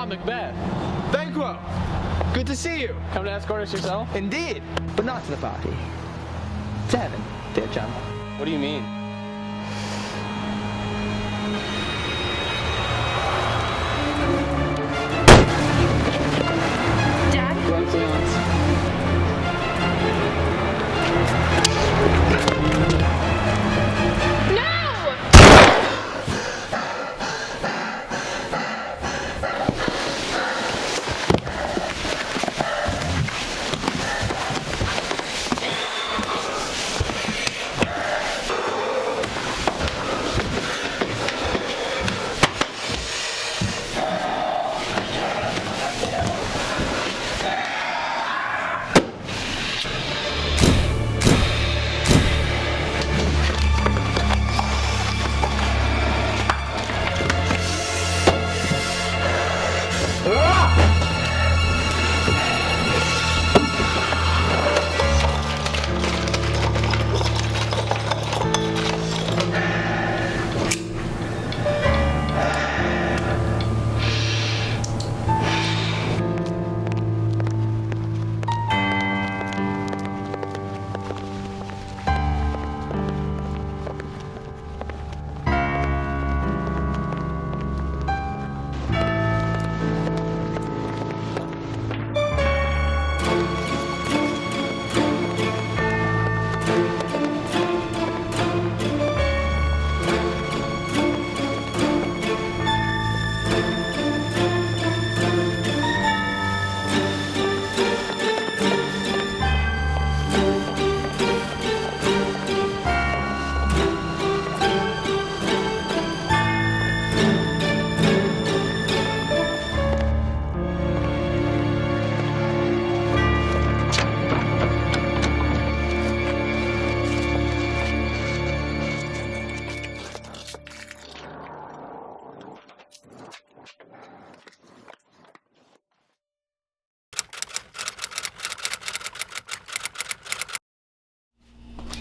Macbeth. Banquo! Good to see you. Come to escort us yourself? Indeed. But not to the party. To heaven, dear chum. What do you mean? Dad? Run silence.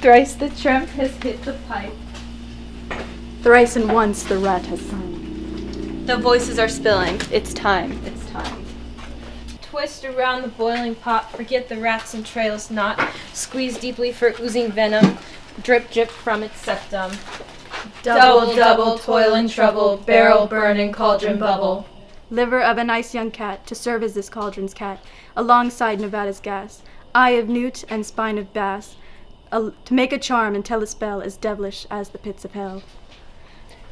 Thrice the tramp has hit the pipe. Thrice and once the rat has sung. The voices are spilling. It's time. It's time. Twist around the boiling pot. Forget the rat's entrails not. Squeeze deeply for oozing venom. Drip, drip from its septum. Double, double, toil and trouble. Barrel burn and cauldron bubble. Liver of a nice young cat to serve as this cauldron's cat, alongside Nevada's gas. Eye of newt and spine of bass. To make a charm and tell a spell as devilish as the pits of hell.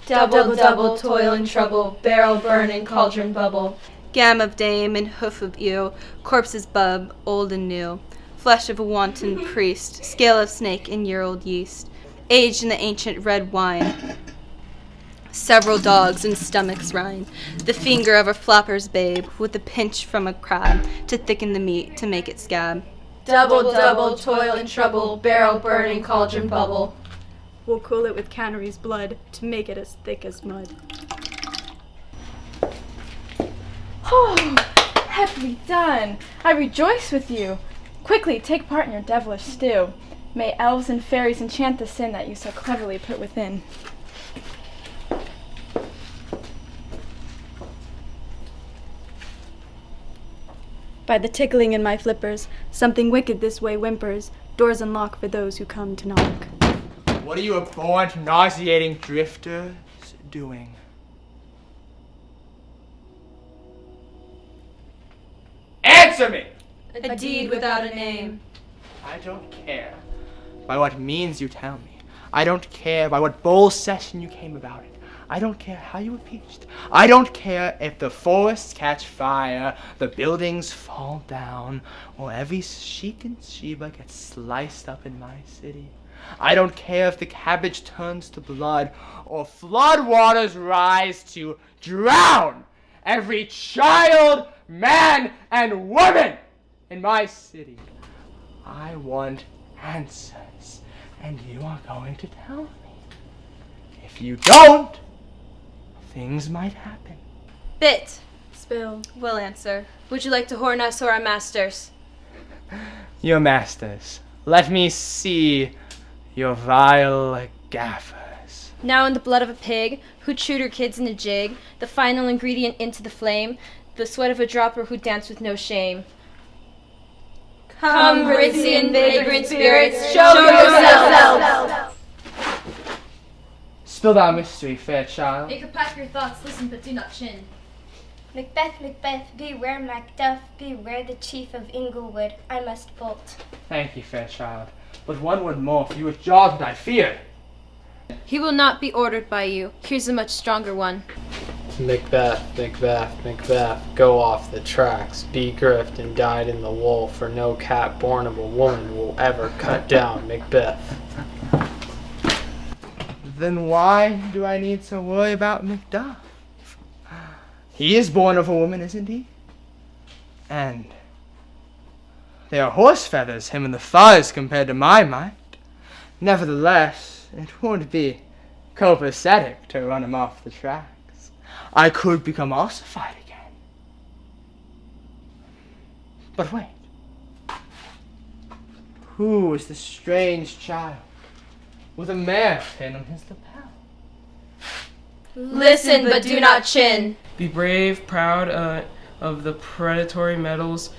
Double, double, toil and trouble, barrel burn and cauldron bubble. Gam of dame and hoof of ewe, corpses bub, old and new. Flesh of a wanton priest, scale of snake and year-old yeast. Aged in the ancient red wine. Several dogs and stomachs rind. The finger of a flapper's babe, with a pinch from a crab, to thicken the meat, to make it scab. Double, double, toil and trouble, barrel burn and cauldron bubble. We'll cool it with canary's blood to make it as thick as mud. Oh, happily done. I rejoice with you. Quickly, take part in your devilish stew. May elves and fairies enchant the sin that you so cleverly put within. By the tickling in my flippers, something wicked this way whimpers. Doors unlock for those who come to knock. What are you abhorrent, nauseating drifters doing? Answer me! A deed without a name. I don't care by what means you tell me. I don't care by what bowl session you came about it. I don't care how you were peached. I don't care if the forests catch fire, the buildings fall down, or every sheik and Sheba gets sliced up in my city. I don't care if the cabbage turns to blood, or flood waters rise to drown every child, man, and woman in my city. I want answers, and you are going to tell me. If you don't, things might happen. Bit. Spill. Will answer. Would you like to horn us or our masters? Your masters, let me see your vile gaffers. Now in the blood of a pig, who chewed her kids in a jig, the final ingredient into the flame, the sweat of a dropper who danced with no shame. Come, Britzian vagrant spirits, show yourselves! Spill thy mystery, fair child. Make a pack your thoughts, listen but do not chin. Macbeth, Macbeth, beware Macduff, beware the chief of Inglewood, I must bolt. Thank you, fair child. But one word more, for you have jarred what I feared. He will not be ordered by you. Here's a much stronger one. Macbeth, Macbeth, Macbeth, go off the tracks, be griffed and dyed in the wool, for no cat born of a woman will ever cut down Macbeth. Then why do I need to worry about Macduff? He is born of a woman, isn't he? And they are horse feathers, him and the fuzz, compared to my mind. Nevertheless, it would be copacetic to run him off the tracks. I could become ossified again. But wait. Who is the strange child with a mare pin on his lapel? Listen, but do not chin. Be brave, proud of the predatory metals.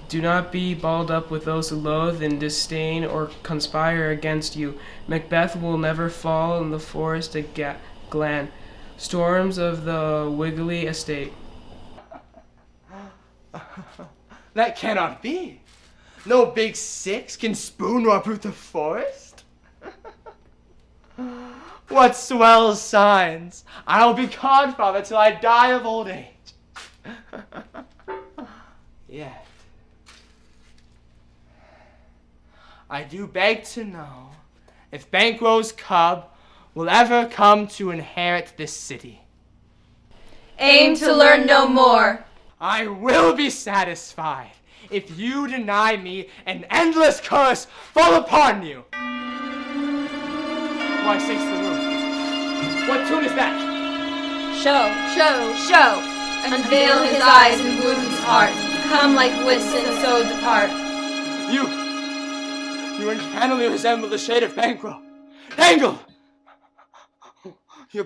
Do not be balled up with those who loathe and disdain or conspire against you. Macbeth will never fall in the forest at Glan. Storms of the Wiggly estate. That cannot be. No big six can spoon or uproot the forest. What swell signs! I'll be godfather till I die of old age. Yet, I do beg to know if Banquo's cub will ever come to inherit this city. Aim to learn no more. I will be satisfied if you deny me an endless curse fall upon you. Why shakes the room? What tune is that? Show. Unveil his eyes and wound his heart. Come like whist and so depart. You uncannily resemble the shade of Banquo. Dangle! Your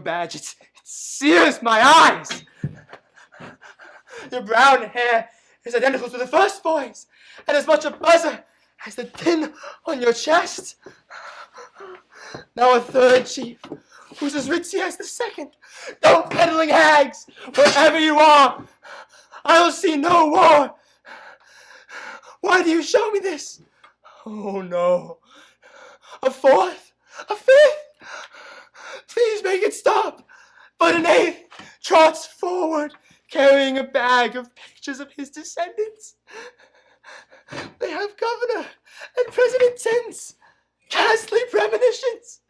badge, it sears my eyes. Your brown hair is identical to the first boy's, and as much a buzzer as the tin on your chest. Now a third chief, who's as ritzy as the second. No peddling hags, wherever you are, I will see no war. Why do you show me this? Oh no. A fourth? A fifth? Please make it stop. But an eighth trots forward, carrying a bag of pictures of his descendants. They have governor and president since. Ghastly premonitions.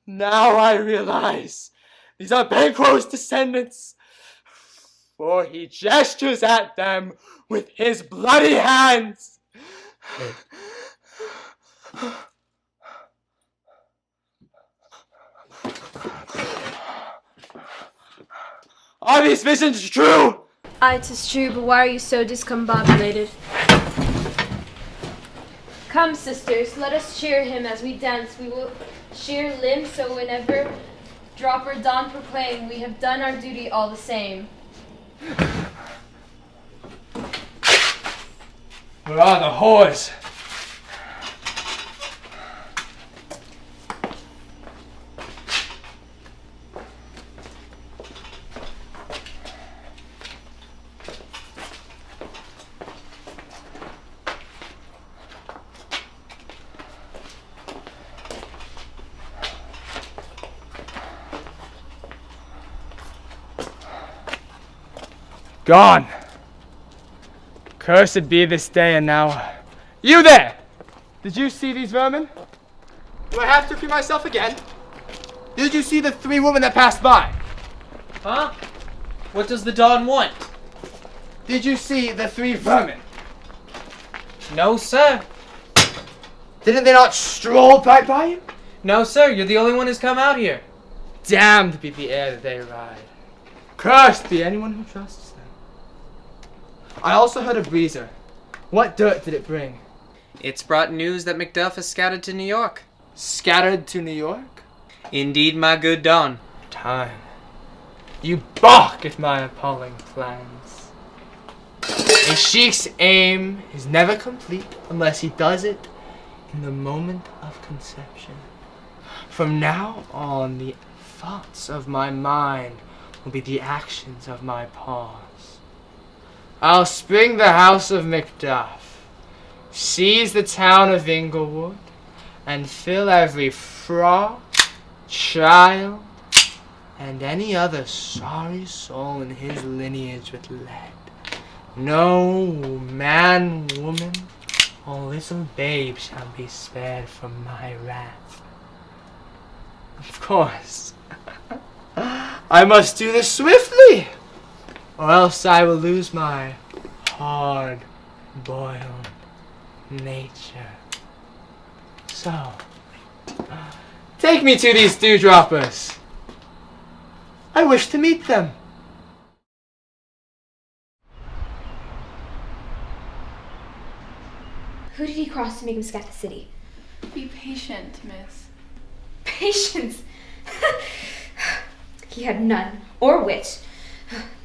Now I realize these are Banquo's descendants, for he gestures at them with his bloody hands. Are these visions true? Aye, 'tis true, but why are you so discombobulated? Come, sisters, let us cheer him as we dance. We will sheer limbs, so whenever drop or dawn proclaim, we have done our duty all the same. Where are the whores? Gone. Cursed be this day and hour. You there! Did you see these vermin? Do I have to repeat myself again? Did you see the three women that passed by? Huh? What does the Don want? Did you see the three vermin? No, sir. Didn't they not stroll right by you? No, sir. You're the only one who's come out here. Damned be the air that they ride. Cursed be anyone who trusts them. I also heard a breezer. What dirt did it bring? It's brought news that Macduff has scattered to New York. Scattered to New York? Indeed, my good Don. Time. You balk at my appalling plans. A sheik's aim is never complete unless he does it in the moment of conception. From now on, the thoughts of my mind will be the actions of my paws. I'll spring the house of Macduff, seize the town of Inglewood, and fill every frog, child, and any other sorry soul in his lineage with lead. No man, woman, or little babe shall be spared from my wrath. Of course, I must do this swiftly, or else I will lose my hard-boiled nature. So, take me to these dewdroppers. I wish to meet them. Who did he cross to make him scat the city? Be patient, miss. Patience! He had none, or wit.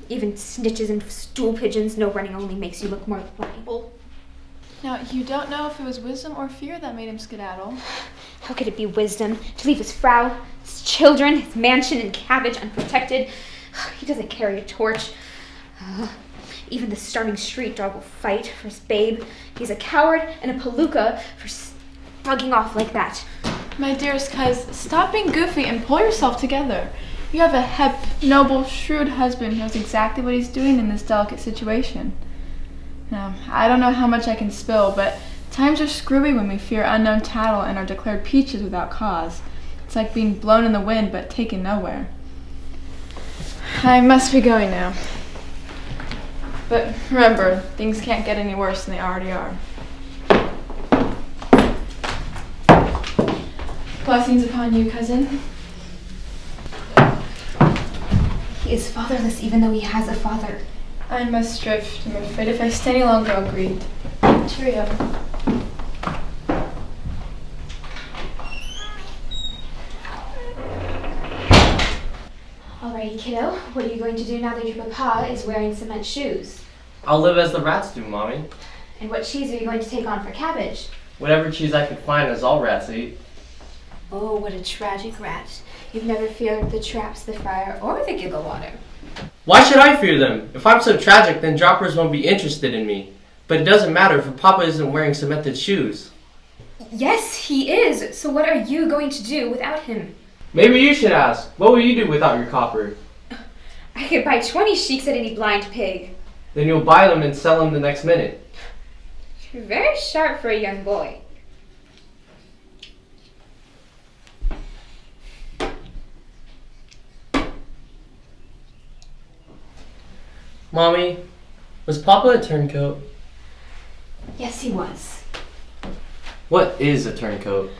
Even snitches and stool pigeons, no running only makes you look more likable. Now, you don't know if it was wisdom or fear that made him skedaddle. How could it be wisdom to leave his frau, his children, his mansion and cabbage unprotected? He doesn't carry a torch. Even the starving street dog will fight for his babe. He's a coward and a palooka for bugging off like that. My dearest cuz, stop being goofy and pull yourself together. You have a hep, noble, shrewd husband who knows exactly what he's doing in this delicate situation. Now, I don't know how much I can spill, but times are screwy when we fear unknown tattle and are declared peaches without cause. It's like being blown in the wind but taken nowhere. I must be going now. But remember, things can't get any worse than they already are. Blessings upon you, cousin. He is fatherless even though he has a father. I must drift. I'm afraid if I stay any longer, I'll greet. Cheerio. Alrighty, kiddo. What are you going to do now that your papa is wearing cement shoes? I'll live as the rats do, Mommy. And what cheese are you going to take on for cabbage? Whatever cheese I can find, as all rats eat. Oh, what a tragic rat. You've never feared the traps, the fire, or the giggle water. Why should I fear them? If I'm so tragic, then droppers won't be interested in me. But it doesn't matter if Papa isn't wearing cemented shoes. Yes, he is. So what are you going to do without him? Maybe you should ask. What will you do without your copper? I could buy 20 sheiks at any blind pig. Then you'll buy them and sell them the next minute. You're very sharp for a young boy. Mommy, was Papa a turncoat? Yes, he was. What is a turncoat?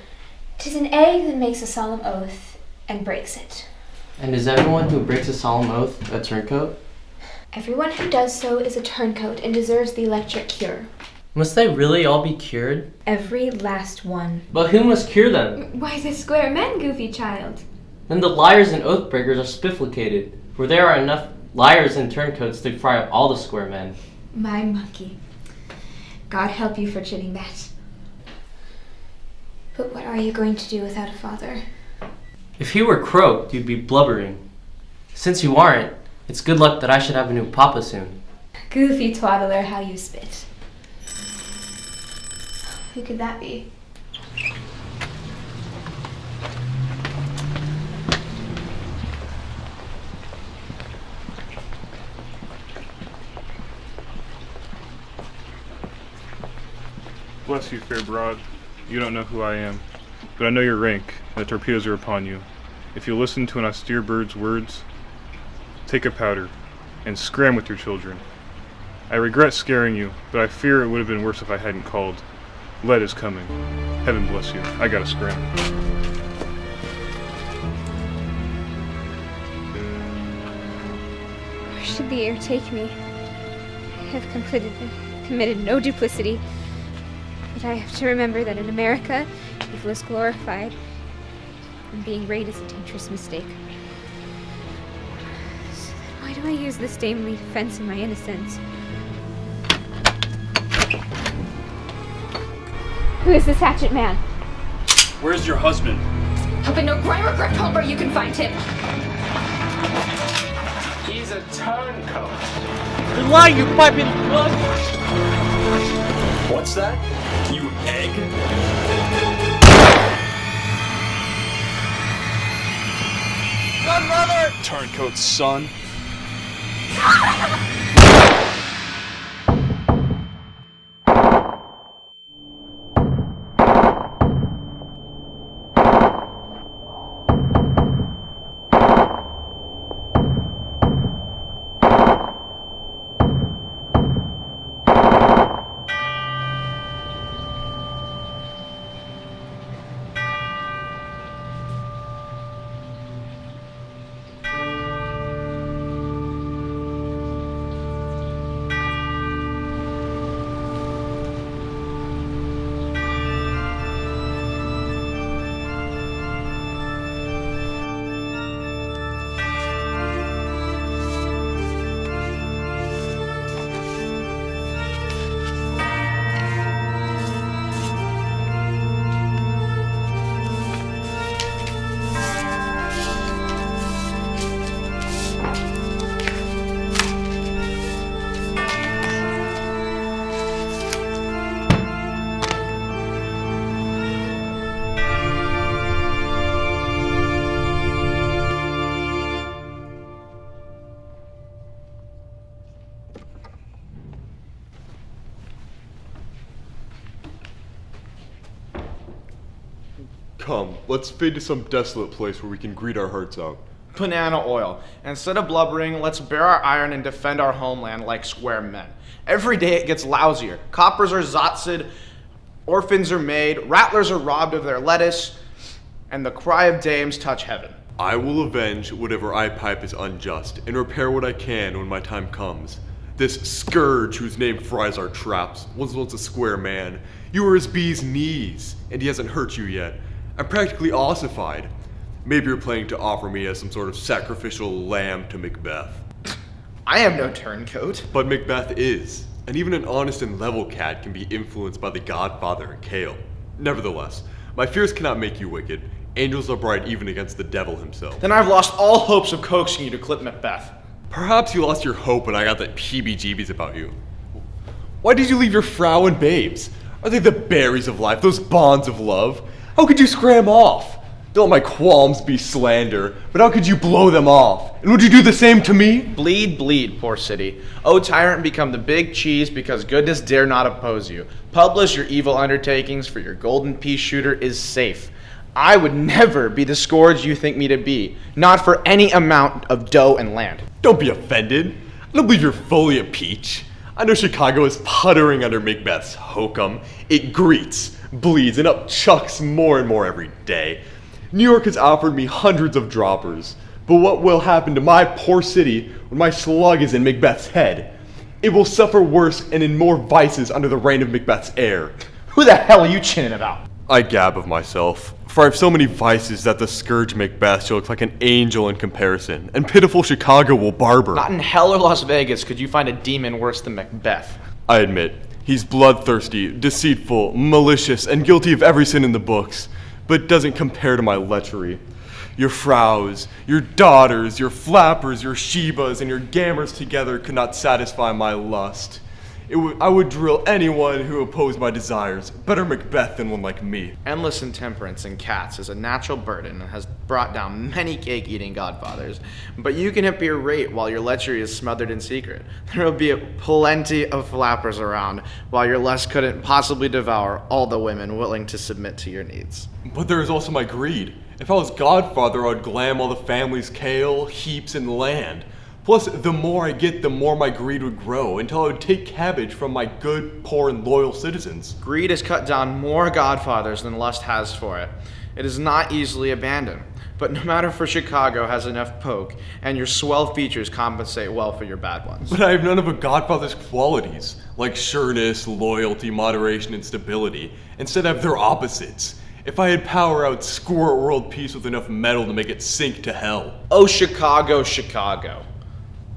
'Tis an egg that makes a solemn oath and breaks it. And is everyone who breaks a solemn oath a turncoat? Everyone who does so is a turncoat and deserves the electric cure. Must they really all be cured? Every last one. But who must cure them? Why, the square men, goofy child. Then the liars and oath breakers are spifflicated, for there are enough liars and turncoats to fry up all the square men. My monkey. God help you for chitting that. But what are you going to do without a father? If he were croaked, you'd be blubbering. Since you aren't, it's good luck that I should have a new papa soon. Goofy twaddler, how you spit. Who could that be? Bless you, fair broad. You don't know who I am, but I know your rank, and the torpedoes are upon you. If you listen to an austere bird's words, take a powder, and scram with your children. I regret scaring you, but I fear it would have been worse if I hadn't called. Lead is coming. Heaven bless you. I gotta scram. Where should the air take me? I have committed no duplicity. But I have to remember that in America, evil is glorified, and being right is a dangerous mistake. do I use this damnly defense in my innocence? Who is this hatchet man? Where's your husband? Hoping no grime or grift home where you can find him. He's a turncoat. You're lying, you piping blood! What's that? You egg? Godmother! Turncoat's son. Come, let's fade to some desolate place where we can greet our hearts out. Banana oil. Instead of blubbering, let's bear our iron and defend our homeland like square men. Every day it gets lousier. Coppers are zotzed, orphans are made, rattlers are robbed of their lettuce, and the cry of dames touch heaven. I will avenge whatever I pipe is unjust, and repair what I can when my time comes. This scourge whose name fries our traps was once a square man. You were his bee's knees, and he hasn't hurt you yet. I'm practically ossified. Maybe you're planning to offer me as some sort of sacrificial lamb to Macbeth. I am no turncoat. But Macbeth is, and even an honest and level cat can be influenced by the Godfather and Kale. Nevertheless, my fears cannot make you wicked. Angels are bright even against the devil himself. Then I've lost all hopes of coaxing you to clip Macbeth. Perhaps you lost your hope when I got the heebie-jeebies about you. Why did you leave your Frau and babes? Are they the berries of life, those bonds of love? How could you scram off? Don't let my qualms be slander, but how could you blow them off? And would you do the same to me? Bleed, bleed, poor city. O tyrant, become the big cheese because goodness dare not oppose you. Publish your evil undertakings, for your golden pea shooter is safe. I would never be the scourge you think me to be, not for any amount of dough and land. Don't be offended. I don't believe you're fully a peach. I know Chicago is puttering under Macbeth's hokum. It greets, bleeds, and upchucks more and more every day. New York has offered me hundreds of droppers, but what will happen to my poor city when my slug is in Macbeth's head? It will suffer worse and in more vices under the reign of Macbeth's heir. Who the hell are you chinning about? I gab of myself, for I have so many vices that the scourge Macbeth shall look like an angel in comparison, and pitiful Chicago will barber. Not in hell or Las Vegas could you find a demon worse than Macbeth. I admit, he's bloodthirsty, deceitful, malicious, and guilty of every sin in the books, but doesn't compare to my lechery. Your Fraus, your daughters, your flappers, your Shebas, and your gammers together could not satisfy my lust. I would drill anyone who opposed my desires. Better Macbeth than one like me. Endless intemperance in cats is a natural burden and has brought down many cake-eating godfathers. But you can hit your rate while your lechery is smothered in secret. There will be plenty of flappers around, while your lust couldn't possibly devour all the women willing to submit to your needs. But there is also my greed. If I was godfather, I would glam all the family's kale, heaps, and land. Plus, the more I get, the more my greed would grow, until I would take cabbage from my good, poor, and loyal citizens. Greed has cut down more godfathers than lust has for it. It is not easily abandoned. But no matter for Chicago has enough poke, and your swell features compensate well for your bad ones. But I have none of a godfather's qualities, like sureness, loyalty, moderation, and stability. Instead, I have their opposites. If I had power, I would score world peace with enough metal to make it sink to hell. Oh, Chicago, Chicago.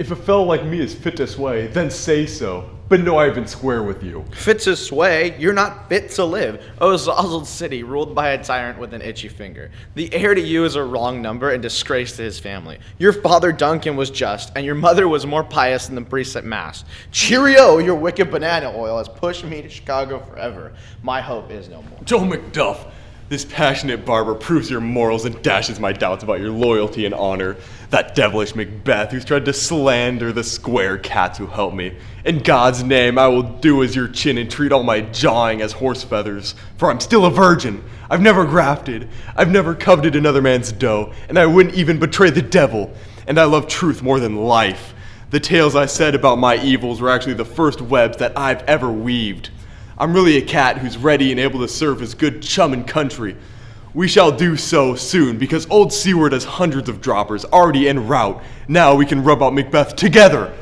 If a fellow like me is fit to sway, then say so. But no, I've been square with you. Fit to sway? You're not fit to live. Oh, Zazzled City, ruled by a tyrant with an itchy finger. The heir to you is a wrong number and disgrace to his family. Your father Duncan was just, and your mother was more pious than the priest at mass. Cheerio, your wicked banana oil has pushed me to Chicago forever. My hope is no more. Joe Macduff, this passionate barber proves your morals and dashes my doubts about your loyalty and honor. That devilish Macbeth who's tried to slander the square cats who helped me. In God's name, I will do as your chin and treat all my jawing as horse feathers. For I'm still a virgin. I've never grafted. I've never coveted another man's dough. And I wouldn't even betray the devil. And I love truth more than life. The tales I said about my evils were actually the first webs that I've ever weaved. I'm really a cat who's ready and able to serve his good chum and country. We shall do so soon, because old Seward has hundreds of droppers already en route. Now we can rub out Macbeth together.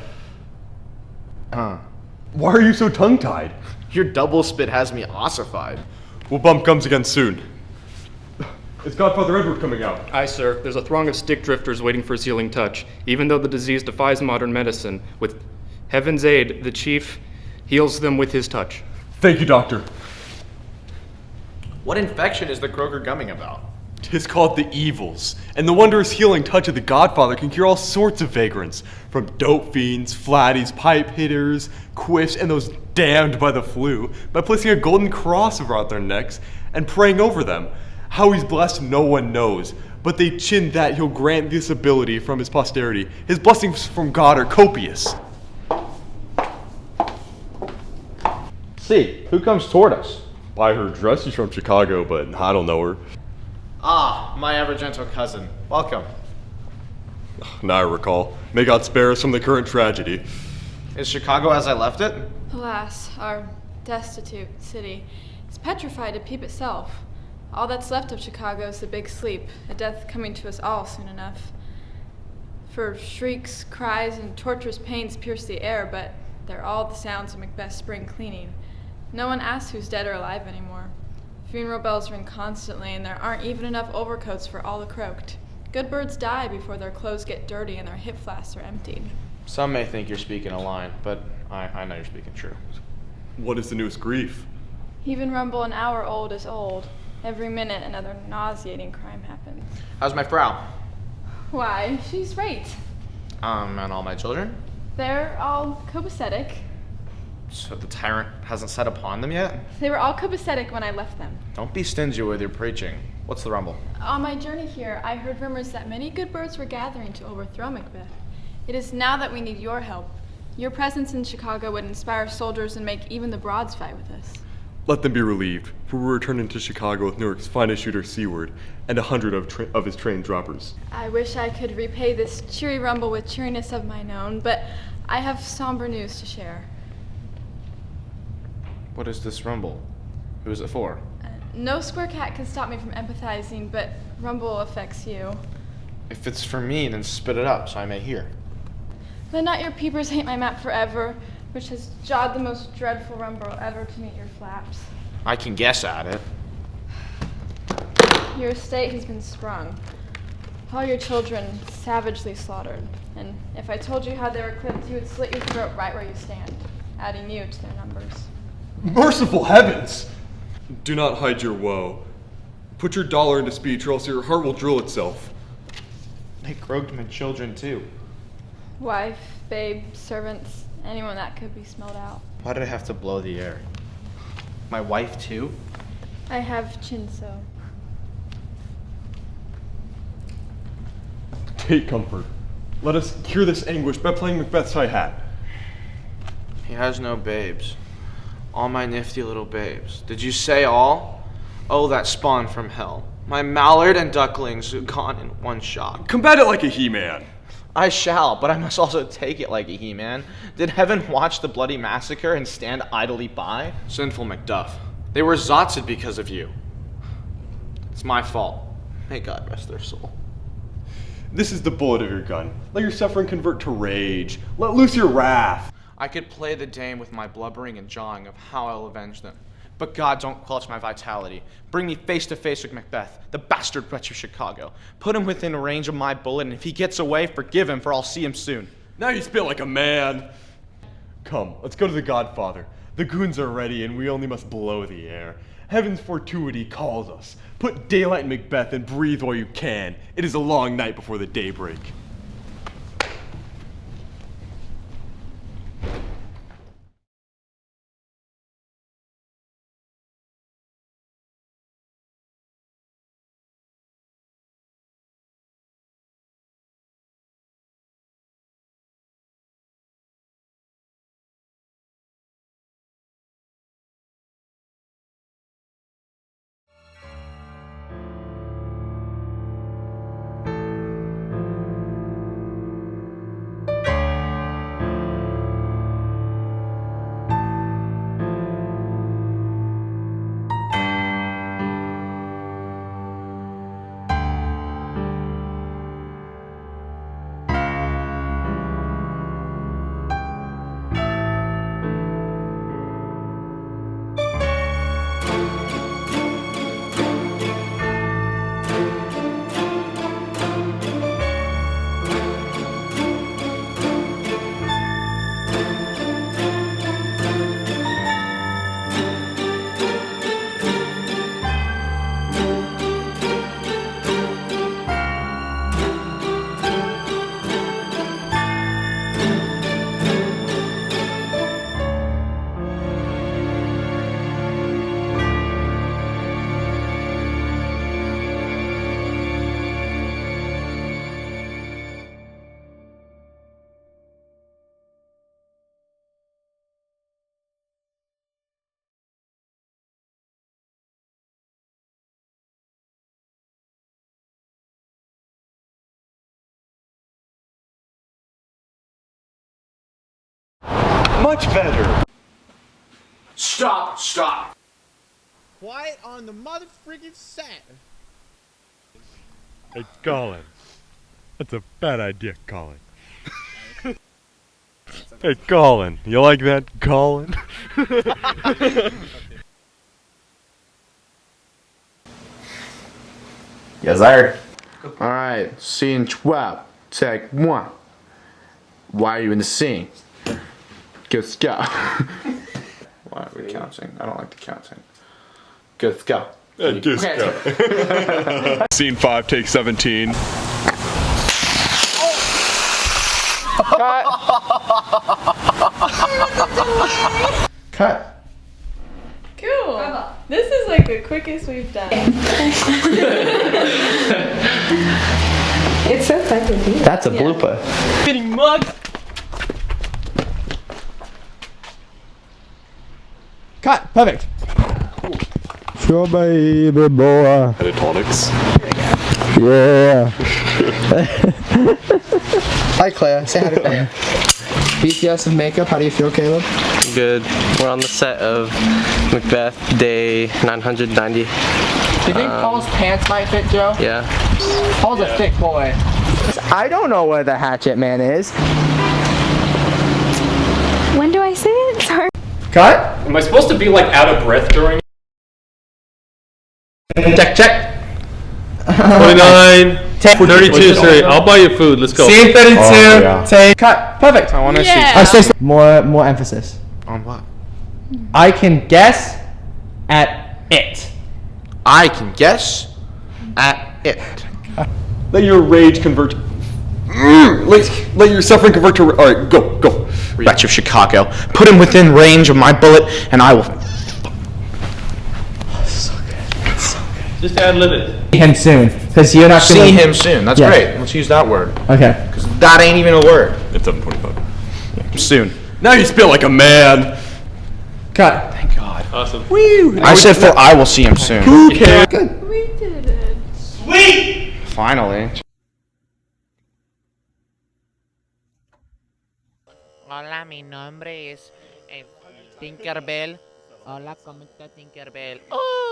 Why are you so tongue-tied? Your double spit has me ossified. Well, bump comes again soon. Is Godfather Edward coming out? Aye, sir. There's a throng of stick drifters waiting for his healing touch. Even though the disease defies modern medicine, with heaven's aid, the chief heals them with his touch. Thank you, Doctor. What infection is the croaker gumming about? 'Tis called the evils, and the wondrous healing touch of the Godfather can cure all sorts of vagrants, from dope fiends, flatties, pipe hitters, quiffs, and those damned by the flu, by placing a golden cross around their necks and praying over them. How he's blessed no one knows, but they chin that he'll grant this ability from his posterity. His blessings from God are copious. See, who comes toward us? By her dress, she's from Chicago, but I don't know her. Ah, my ever-gentle cousin. Welcome. Now I recall. May God spare us from the current tragedy. Is Chicago as I left it? Alas, our destitute city is petrified to peep itself. All that's left of Chicago is the big sleep, a death coming to us all soon enough. For shrieks, cries, and torturous pains pierce the air, but they're all the sounds of Macbeth's spring cleaning. No one asks who's dead or alive anymore. Funeral bells ring constantly, and there aren't even enough overcoats for all the croaked. Good birds die before their clothes get dirty and their hip flasks are emptied. Some may think you're speaking a line, but I know you're speaking true. What is the newest grief? Even Rumble an hour old is old. Every minute another nauseating crime happens. How's my frau? Why, she's right. And all my children? They're all copacetic. So the tyrant hasn't set upon them yet? They were all copacetic when I left them. Don't be stingy with your preaching. What's the rumble? On my journey here, I heard rumors that many good birds were gathering to overthrow Macbeth. It is now that we need your help. Your presence in Chicago would inspire soldiers and make even the Broads fight with us. Let them be relieved, for we're returning to Chicago with Newark's finest shooter, Seward, and 100 of his trained droppers. I wish I could repay this cheery rumble with cheeriness of mine own, but I have somber news to share. What is this rumble? Who is it for? No square cat can stop me from empathizing, but rumble affects you. If it's for me, then spit it up so I may hear. Let not your peepers hate my map forever, which has jawed the most dreadful rumble ever to meet your flaps. I can guess at it. Your estate has been sprung. All your children savagely slaughtered. And if I told you how they were clipped, you would slit your throat right where you stand, adding you to their numbers. Merciful heavens! Do not hide your woe. Put your dollar into speech, or else your heart will drill itself. They croaked my children too. Wife, babe, servants, anyone that could be smelled out. Why did I have to blow the air? My wife too? I have chinso. Take comfort. Let us cure this anguish by playing Macbeth's high hat. He has no babes. All my nifty little babes. Did you say all? Oh, that spawn from hell. My mallard and ducklings gone in one shot. Combat it like a he-man. I shall, but I must also take it like a he-man. Did heaven watch the bloody massacre and stand idly by? Sinful Macduff. They were zotzed because of you. It's my fault. May God rest their soul. This is the bullet of your gun. Let your suffering convert to rage. Let loose your wrath. I could play the dame with my blubbering and jawing of how I'll avenge them. But God, don't quench my vitality. Bring me face to face with Macbeth, the bastard wretch of Chicago. Put him within range of my bullet, and if he gets away, forgive him, for I'll see him soon. Now you spit like a man. Come, let's go to the Godfather. The goons are ready, and we only must blow the air. Heaven's fortuity calls us. Put daylight in Macbeth and breathe while you can. It is a long night before the daybreak. Much better. Stop. Quiet on the mother friggin' set. Hey, Colin. That's a bad idea, Colin. Hey, Colin. You like that, Colin? Yes, sir. Alright, scene 12. Take 1. Why are you in the scene? Let's go. Why are we counting? I don't like the counting. Let's go. Let's go. Scene 5, take 17. Cut. Cool. This is like the quickest we've done. It's so fun to do. That's a blooper. Getting mugged. Cut. Perfect. Sure, baby boy. Pentatonics. Yeah. Hi, Claire. Say hi to Claire. BTS of makeup. How do you feel, Caleb? Good. We're on the set of Macbeth, day 990. Do you think Paul's pants might fit, Joe? Yeah. Paul's a thick boy. I don't know where the hatchet man is. When do I say it? Sorry. Cut. Am I supposed to be like out of breath during? Check. 29. 32. Sorry, I'll buy you food. Let's go. Scene 32. Oh, yeah. Take. Cut. Perfect. I want to see. More emphasis. On what? I can guess at it. I can guess at it. Let your rage convert. Let your suffering convert to. Alright, go. Wretch of Chicago. Put him within range of my bullet, and I will. Just ad-lib it. See him soon, because you're not See him soon. That's Yeah. great. Let's use that word. Okay. Because that ain't even a word. It's 7:25. Soon. Now you spit like a man. Cut. Thank God. Awesome. Woo. I said for I will see him soon. Who cares? Good. We did it. Sweet! Finally. Hola, mi nombre es Tinkerbell. Hola, ¿cómo está Tinkerbell? ¡Oh!